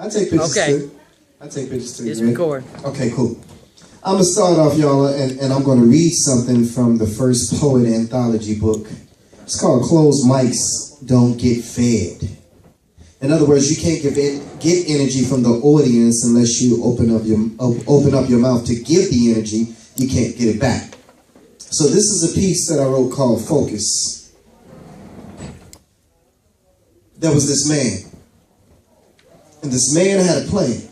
I take pictures Okay. too. I take pictures too. Just right? record. Okay, cool. I'm going to start off, y'all, and I'm going to read something from the first poet anthology book. It's called Closed Mics Don't Get Fed. In other words, you can't get energy from the audience unless you open up your mouth to give the energy. You can't get it back. So this is a piece that I wrote called Focus. There was this man. And this man had a plan.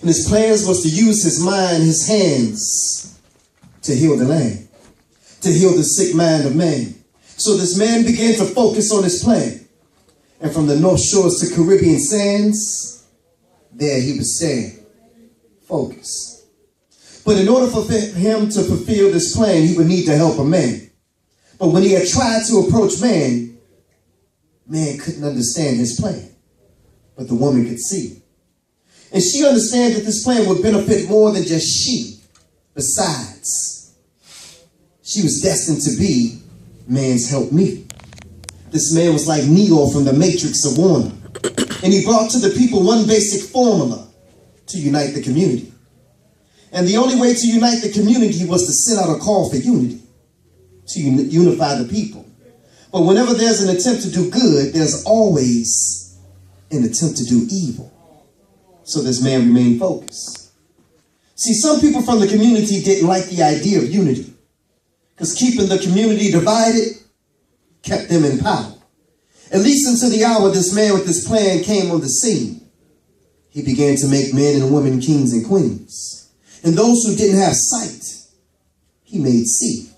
And his plans was to use his mind, his hands, to heal the land, to heal the sick mind of man. So this man began to focus on his plan. And from the North Shores to Caribbean sands, there he would stand, focus. But in order for him to fulfill this plan, he would need to help a man. But when he had tried to approach man, man couldn't understand his plan. But the woman could see. And she understood that this plan would benefit more than just she. Besides, she was destined to be man's helpmeet. This man was like Neo from the Matrix of Warner. And he brought to the people one basic formula to unite the community. And the only way to unite the community was to send out a call for unity, to unify the people. But whenever there's an attempt to do good, there's always an attempt to do evil. So this man remained focused. See, some people from the community didn't like the idea of unity, because keeping the community divided kept them in power. At least until the hour this man with this plan came on the scene. He began to make men and women kings and queens. And those who didn't have sight, he made see.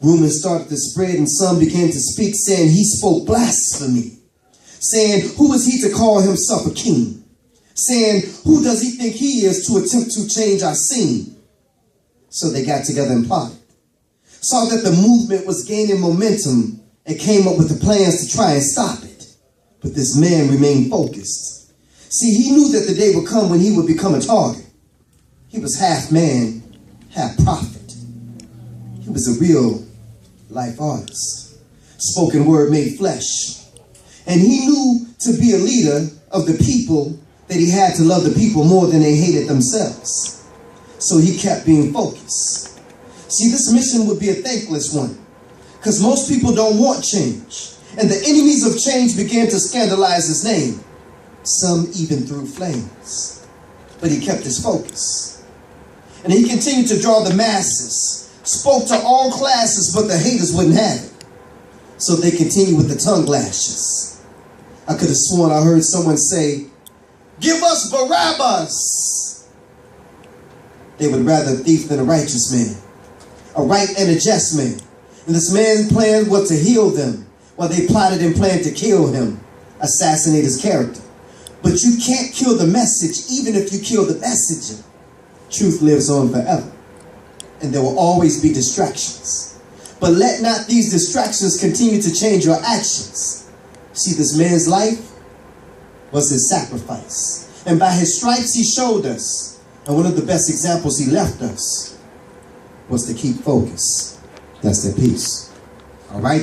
Rumors started to spread and some began to speak, saying he spoke blasphemy. Saying, who is he to call himself a king? Saying, who does he think he is to attempt to change our scene? So they got together and plotted. Saw that the movement was gaining momentum and came up with the plans to try and stop it. But this man remained focused. See, he knew that the day would come when he would become a target. He was half man, half prophet. He was a real life artist. Spoken word made flesh. And he knew to be a leader of the people that he had to love the people more than they hated themselves. So he kept being focused. See, this mission would be a thankless one, because most people don't want change. And the enemies of change began to scandalize his name. Some even threw flames. But he kept his focus. And he continued to draw the masses, spoke to all classes, but the haters wouldn't have it. So they continued with the tongue lashes. I could have sworn I heard someone say, "Give us Barabbas." They would rather a thief than a righteous man, a right and a just man. And this man's plan was to heal them, while they plotted and planned to kill him, assassinate his character. But you can't kill the message, even if you kill the messenger. Truth lives on forever, and there will always be distractions. But let not these distractions continue to change your actions. See, this man's life was his sacrifice. And by his stripes he showed us. And one of the best examples he left us was to keep focus. That's the piece. All right?